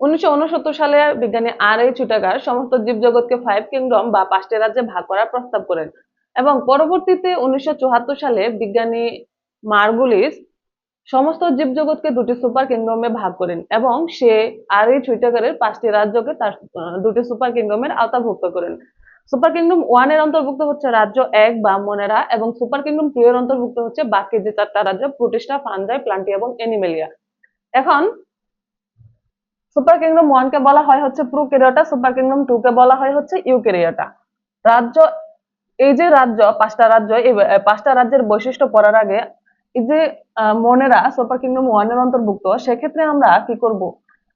1969 সালে বিজ্ঞানী আর.এইচ. হুইটেকার সমস্ত জীবজগৎকে 5 কিংডম বা 5টি রাজ্যে ভাগ করার প্রস্তাব করেন এবং পরবর্তীতে 1974 সালে বিজ্ঞানী মার্গুলিস সমস্ত জীবজগৎকে 2টি সুপার কিংডমে ভাগ করেন এবং সে আর.এইচ. হুইটেকারের 5টি রাজ্যকে তার 2টি সুপার কিংডমের আওতাভুক্ত করেন। সুপার কিংডম 1 এর অন্তর্ভুক্ত হচ্ছে রাজ্য 1 বা মনেরা এবং সুপার কিংডম 2 এর অন্তর্ভুক্ত হচ্ছে বাকি যে 4টা রাজ্য প্রোটিস্টা, ফানজাই, প্লান্টি এবং অ্যানিমেলিয়া। এখন সুপার কিংডম 1 কে বলা হয় হচ্ছে প্রোক্যারিওটা, সুপার কিংডম 2 কে বলা হয় হচ্ছে ইউক্যারিওটা। রাজ্য, এই যে রাজ্য, 5টা রাজ্য, এই 5টা রাজ্যের বৈশিষ্ট্য পড়ার আগে এই যে মনেরা সুপার কিংডম 1 এর অন্তর্ভুক্ত, সেক্ষেত্রে আমরা কি করব,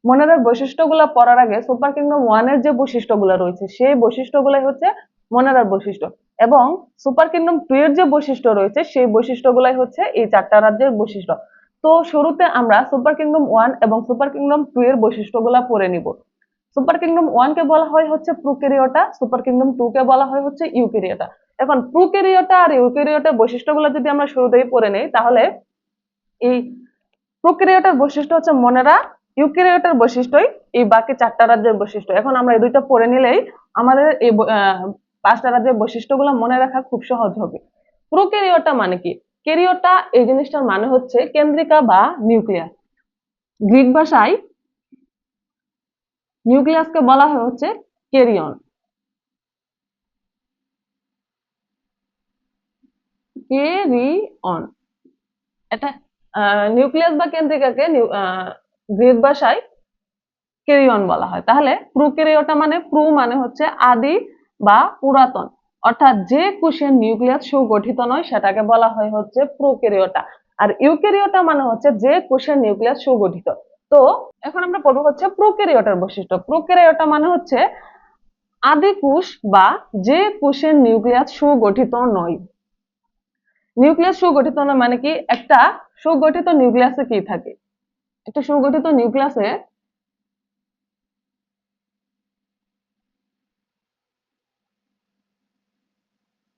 মনেরার বৈশিষ্ট্যগুলো পড়ার আগে সুপার কিংডম 1 এর যে বৈশিষ্ট্যগুলো রয়েছে সেই বৈশিষ্ট্যগুলাই হচ্ছে মনেরার বৈশিষ্ট্য এবং সুপার কিংডম 2 এর যে বৈশিষ্ট্য রয়েছে সেই বৈশিষ্ট্যগুলাই হচ্ছে এই 4টা রাজ্যের বৈশিষ্ট্য। তো শুরুতে আমরা সুপার কিংডম 1 এবং সুপার কিংডম 2 এর বৈশিষ্ট্যগুলো পড়ে নিব। সুপার কিংডম 1 কে বলা হয় হচ্ছে প্রোক্যারিওটা, সুপার কিংডম 2 কে বলা হয় হচ্ছে ইউক্যারিওটা। এখন প্রোক্যারিওটা আর ইউক্যারিওটার বৈশিষ্ট্যগুলো যদি আমরা শুরুতেই পড়ে নেই, তাহলে এই প্রোক্যারিওটার বৈশিষ্ট্য হচ্ছে মনেরা, ইউক্যারিওটার বৈশিষ্ট্যই এই বাকি 4টা রাজ্যের বৈশিষ্ট্য। এখন আমরা এই দুইটা পড়ে নিলেই আমাদের এই 5টা রাজ্যের বৈশিষ্ট্যগুলো মনে রাখা খুব সহজ হবে। প্রোক্যারিওটা মানে কি? ক্যারিওটা এই জিনিসটার মানে হচ্ছে কেন্দ্রিকা বা নিউক্লিয়াস। গ্রিক ভাষায় নিউক্লিয়াসকে বলা হয় হচ্ছে ক্যারিয়ন। ক্যারিয়ন, এটা নিউক্লিয়াস বা কেন্দ্রিকাকে গ্রিক ভাষায় ক্যারিয়ন বলা হয়। তাহলে প্রোক্যারিওটা মানে, প্রো মানে হচ্ছে আদি বা পুরাতন, অর্থাৎ যে কোষের নিউক্লিয়াস সুগঠিত নয় সেটাকে বলা হয় হচ্ছে প্রোক্যারিওটা। আর ইউক্যারিওটা মানে হচ্ছে যে কোষের নিউক্লিয়াস সুগঠিত। তো এখন আমরা পড়বো হচ্ছে প্রোক্যারিওটার বৈশিষ্ট্য। প্রোক্যারিওটা মানে হচ্ছে আদি কোষ বা যে কোষের নিউক্লিয়াস সুগঠিত নয়। নিউক্লিয়াস সুগঠিত নয় মানে কি? একটা সুগঠিত নিউক্লিয়াসে কি থাকে? একটা সুগঠিত নিউক্লিয়াসে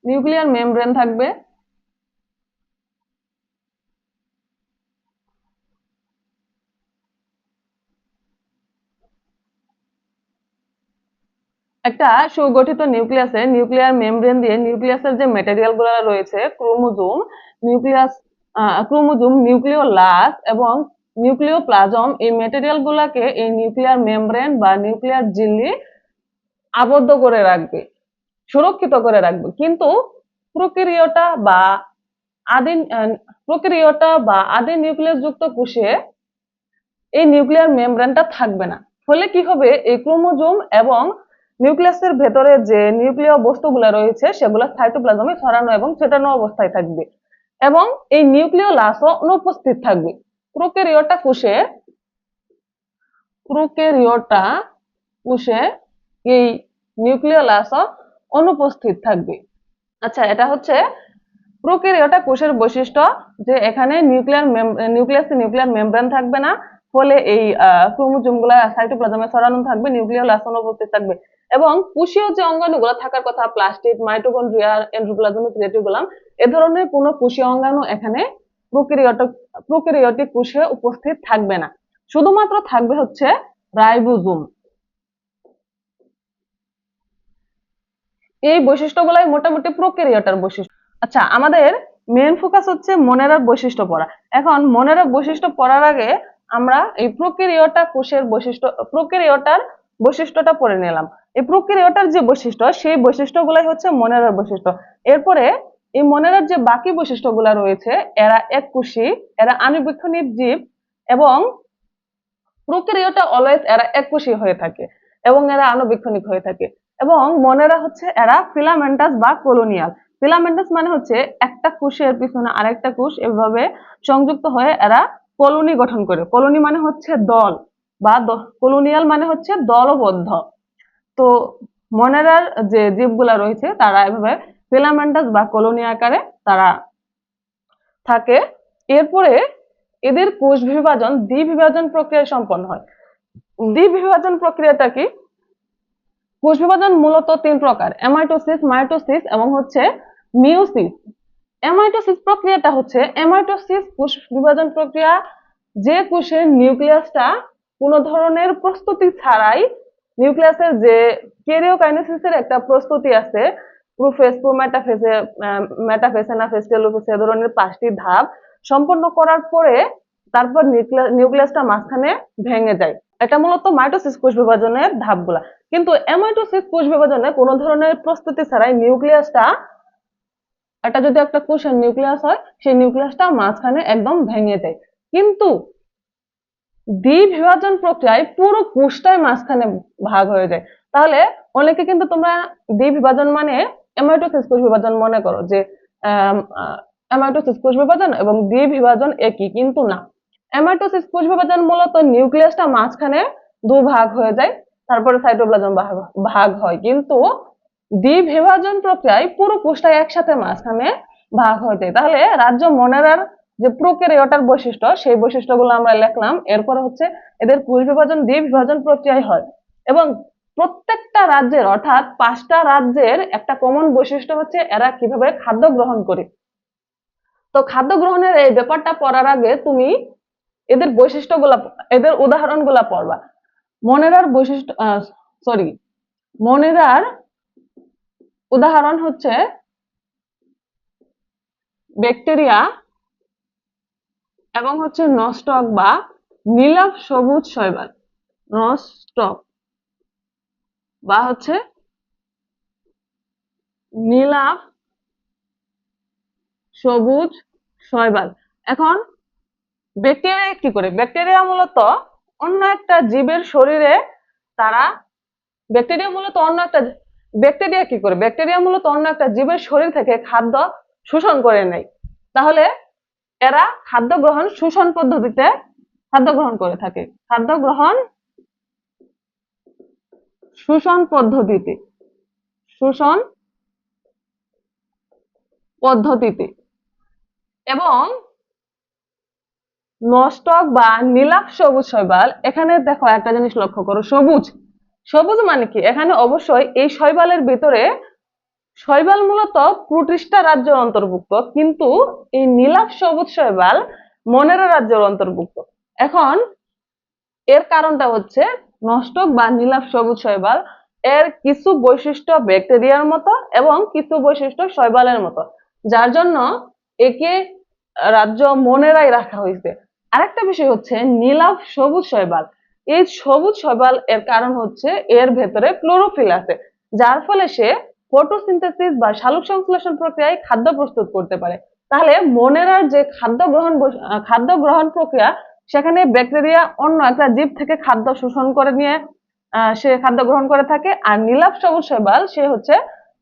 নিউক্লিয়ার মেমব্রেন থাকবে, একটা সুগঠিত নিউক্লিয়াসে নিউক্লিয়ার মেমব্রেন দিয়ে নিউক্লিয়াসের যে ম্যাটেরিয়াল গুলো রয়েছে, ক্রোমোজোম, নিউক্লিয়াস, ক্রোমোজোম, নিউক্লিওলাস এবং নিউক্লিওপ্লাজম, এই ম্যাটেরিয়াল গুলাকে এই নিউক্লিয়ার মেমব্রেন বা নিউক্লিয়ার ঝিল্লি আবদ্ধ করে রাখবে, সুরক্ষিত করে রাখবে। কিন্তু প্রোক্যারিওটা বা আদি প্রোক্যারিওটা বা আদি নিউক্লিয়াস যুক্ত কোষে এই নিউক্লিয়ার মেমব্রেনটা থাকবে না। ফলে কি হবে, এই ক্রোমোজোম এবং নিউক্লিয়াসের ভেতরে যে নিউক্লিয় বস্তুগুলো রয়েছে সেগুলো সাইটোপ্লাজমে ছড়ানো এবং ছেটানো অবস্থায় থাকবে এবং এই নিউক্লিওলাসও অনুপস্থিত থাকবে। প্রোক্যারিওটা কোষে প্রোক্যারিওটা কোষে এই নিউক্লিওলাসও অনুপস্থিত থাকবে। আচ্ছা, এটা হচ্ছে প্রোক্যারিওটা কোষের বৈশিষ্ট্য, যে এখানে নিউক্লিয়াসে নিউক্লিয়ার মেমব্রেন থাকবে না, ফলে এই ক্রোমোজোম গুলা সাইটোপ্লাজমে ছড়ানো থাকবে, নিউক্লিওলাস অনুপস্থিত থাকবে এবং কোষীয় যে অঙ্গাণুগুলো থাকার কথা, প্লাস্টিড, মাইটোকন্ড্রিয়া, এন্ডোপ্লাজমিক রেটিকুলাম, এ ধরনের কোনো কোষীয় অঙ্গাণু এখানে প্রোক্যারিওটিক কোষে উপস্থিত থাকবে না। শুধুমাত্র থাকবে হচ্ছে রাইবোজোম। এই বৈশিষ্ট্যগুলাই মোটামুটি প্রোক্যারিওটার বৈশিষ্ট্য। আচ্ছা, আমাদের মেন ফোকাস হচ্ছে মনেরার বৈশিষ্ট্য পড়া। এখন মনেরার বৈশিষ্ট্য পড়ার আগে আমরা এই প্রোক্যারিওটা কোষের বৈশিষ্ট্য, প্রোক্যারিওটার বৈশিষ্ট্যটা পড়ে নিলাম। এই প্রোক্যারিওটার যে বৈশিষ্ট্য, সেই বৈশিষ্ট্যগুলাই হচ্ছে মনেরার বৈশিষ্ট্য। এরপরে এই মনেরার যে বাকি বৈশিষ্ট্যগুলো রয়েছে, এরা এককোষী, এরা আণুবীক্ষণিক জীব এবং প্রোক্যারিওটা অলওয়েজ এরা এককোষী হয়ে থাকে এবং এরা আণুবীক্ষণিক হয়ে থাকে এবং মনেরা হচ্ছে এরা ফিলামেন্টাস বা কলোনিয়াল। ফিলামেন্টাস মানে হচ্ছে একটা কোষের পিছনে আরেকটা কোষ এভাবে সংযুক্ত হয়ে এরা কলোনি গঠন করে। কলোনি মানে হচ্ছে দল বা কলোনিয়াল মানে হচ্ছে দলবদ্ধ। তো মনেরার যে জীবগুলা রয়েছে তারা এভাবে ফিলামেন্টাস বা কলোনি আকারে তারা থাকে। এরপরে এদের কোষ বিভাজন দ্বিবিভাজন প্রক্রিয়ায় সম্পন্ন হয়। দ্বিবিভাজন প্রক্রিয়াটা কি? কোষ বিভাজন মূলত 3 প্রকার: এমাইটোসিস, মাইটোসিস এবং হচ্ছে মিওসিস। এমাইটোসিস প্রক্রিয়াটা হচ্ছে, এমাইটোসিস কোষ বিভাজন প্রক্রিয়া, যে কোষের নিউক্লিয়াসটা কোনো ধরনের প্রস্তুতি ছাড়াই নিউক্লিয়াসের যে ক্যারিওকাইনেসিসের একটা প্রস্তুতি আছে, প্রোফেজ, প্রোমেটাফেজে, মেটাফেজ, অ্যানাফেজ, টেলোফেজ, এ ধরনের 5টি ধাপ সম্পন্ন করার পরে তারপর নিউক্লিয়াসটা মাঝখানে ভেঙে যায়। এটা মূলত মাইটোসিস কোষ বিভাজনের ধাপগুলা। কিন্তু অ্যামাইটোসিস কোষ বিভাজনে কোনো ধরনের প্রস্তুতি ছাড়াই নিউক্লিয়াসটা, এটা যদি একটা কোষের নিউক্লিয়াস হয়, সেই নিউক্লিয়াসটা মাঝখানে একদম ভেঙে যায়। কিন্তু দ্বিবিভাজন প্রক্রিয়ায় পুরো কোষটাই মাঝখানে ভাগ হয়ে যায়। তাহলে অনেকে কিন্তু তোমরা দ্বিবিভাজন মানে অ্যামাইটোসিস কোষ বিভাজন মনে করো যে অ্যামাইটোসিস কোষ বিভাজন এবং দ্বিবিভাজন একই, কিন্তু না। অ্যামাইটোসিস কোষ বিভাজন মূলত নিউক্লিয়াসটা মাঝখানে দুভাগ হয়ে যায়, তারপরে সাইটোপ্লাজম ভাগ হয়। কিন্তু দ্বিবিভাজন প্রক্রিয়ায় পুরো কোষটাই একসাথে মাঝখানে ভাগ হয়ে যায়। তাহলে রাজ্য মনেরার যে প্রোক্যারিওটার বৈশিষ্ট্য, সেই বৈশিষ্ট্যগুলো আমরা লিখলাম। এরপরে হচ্ছে এদের কোষ বিভাজন দ্বিবিভাজন প্রক্রিয়ায় হয় এবং প্রত্যেকটা রাজ্যের অর্থাৎ 5টা রাজ্যের একটা কমন বৈশিষ্ট্য হচ্ছে এরা কিভাবে খাদ্য গ্রহণ করে। তো খাদ্য গ্রহণের এই ব্যাপারটা পড়ার আগে তুমি এদের বৈশিষ্ট্যগুলা, এদের উদাহরণগুলা পড়বা। মনেরার বৈশিষ্ট্য, সরি, মনেরার উদাহরণ হচ্ছে ব্যাকটেরিয়া এবং হচ্ছে নস্টক বা নীলাভ সবুজ শৈবাল। নস্টক বা হচ্ছে নীলাভ সবুজ শৈবাল। এখন ব্যাকটেরিয়া কি করে? ব্যাকটেরিয়া মূলত অন্য একটা জীবের শরীরে তারা, ব্যাকটেরিয়া মূলত অন্য একটা, ব্যাকটেরিয়া কি করে? ব্যাকটেরিয়া মূলত অন্য একটা জীবের শরীর থেকে খাদ্য শোষণ করে নেয়। তাহলে এরা খাদ্য গ্রহণ শোষণ পদ্ধতিতে খাদ্য গ্রহণ করে থাকে। খাদ্য গ্রহণ শোষণ পদ্ধতিতে, শোষণ পদ্ধতিতে। এবং নস্টক বা নীলাভ সবুজ শৈবাল, এখানে দেখো একটা জিনিস লক্ষ্য করো, সবুজ। সবুজ মানে কি? এখানে অবশ্যই এই শৈবালের ভিতরে, শৈবাল মূলত প্রোটিস্টা রাজ্যের অন্তর্ভুক্ত, কিন্তু এই নীলাভ সবুজ শৈবাল মনেরা রাজ্যের অন্তর্ভুক্ত। এখন এর কারণটা হচ্ছে নস্টক বা নীলাভ সবুজ শৈবাল এর কিছু বৈশিষ্ট্য ব্যাকটেরিয়ার মতো এবং কিছু বৈশিষ্ট্য শৈবালের মতো, যার জন্য একে রাজ্য মনেরাই রাখা হয়েছে। আরেকটা বিষয় হচ্ছে নীলাভ সবুজ শৈবাল। এই সবুজ শৈবাল এর কারণ হচ্ছে এর ভেতরে ক্লোরোফিল আছে, যার ফলে সে ফটোসিনথেসিস বা সালোক সংশ্লেষণ প্রক্রিয়ায় খাদ্য প্রস্তুত করতে পারে। তাহলে মনেরার যে খাদ্য গ্রহণ প্রক্রিয়া, সেখানে ব্যাকটেরিয়া অন্য একটা জীব থেকে খাদ্য শোষণ করে নিয়ে সে খাদ্য গ্রহণ করে থাকে। আর নীলাভ সবুজ শৈবাল সে হচ্ছে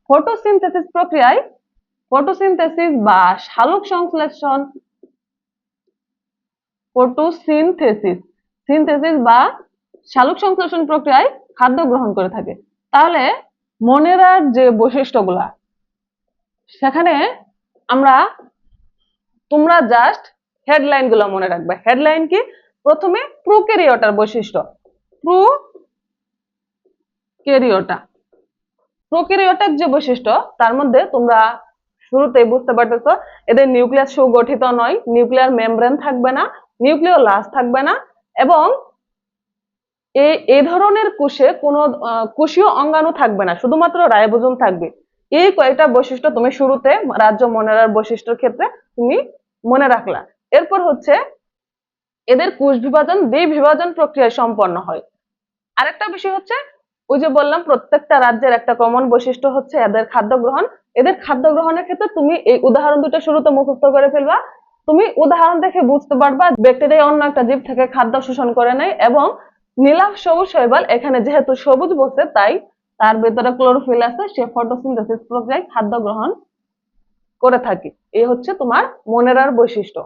ফটোসিনথেসিস প্রক্রিয়ায়, ফটোসিনথেসিস বা সালোক সংশ্লেষণ, ফটোসিনথেসিস, সিনথেসিস বা সালোক সংশ্লেষণ প্রক্রিয়ায় খাদ্য গ্রহণ করে থাকে। তাহলে মনেরার যে বৈশিষ্ট্যগুলা, সেখানে আমরা, তোমরা জাস্ট হেডলাইন গুলো মনে রাখবে। হেডলাইন কি? প্রথমে প্রোক্যারিওটার বৈশিষ্ট্য, প্রোক্যারিওটা, প্রোক্যারিওটার যে বৈশিষ্ট্য, তার মধ্যে তোমরা শুরুতেই বুঝতে পারতেছো এদের নিউক্লিয়াস সুগঠিত নয়, নিউক্লিয়ার মেমব্রেন থাকবে না, নিউক্লিওলাস থাকবে না, এবং এই ধরনের কোষে কোনো কোষীয় অঙ্গাণু থাকবে না, শুধুমাত্র রাইবোজোম থাকবে। এই কয়েকটা বৈশিষ্ট্য তুমি শুরুতে রাজ্য মনেরার বৈশিষ্ট্যের ক্ষেত্রে তুমি মনে রাখলা। এরপর হচ্ছে এদের কোষ বিভাজন দ্বিবিভাজন প্রক্রিয়ায় সম্পন্ন হয়। আরেকটা বিষয় হচ্ছে, ওই যে বললাম প্রত্যেকটা রাজ্যের একটা কমন বৈশিষ্ট্য হচ্ছে এদের খাদ্য গ্রহণ। এদের খাদ্য গ্রহণের ক্ষেত্রে তুমি এই উদাহরণ দুটো শুরুতে মুখস্থ করে ফেলবা। তুমি উদাহরণ দেখে বুঝতে পারবা ব্যাকটেরিয়া অন্য একটা জীব থেকে খাদ্য শোষণ করে নেয়, এবং নীলাভ সবুজ শৈবাল এখানে যেহেতু সবুজ বলছে তাই তার ভেতরে ক্লোরোফিল আছে, সে ফটোসিনথেসিস প্রক্রিয়ায় খাদ্য গ্রহণ করে থাকে। এই হচ্ছে তোমার মনেরার বৈশিষ্ট্য।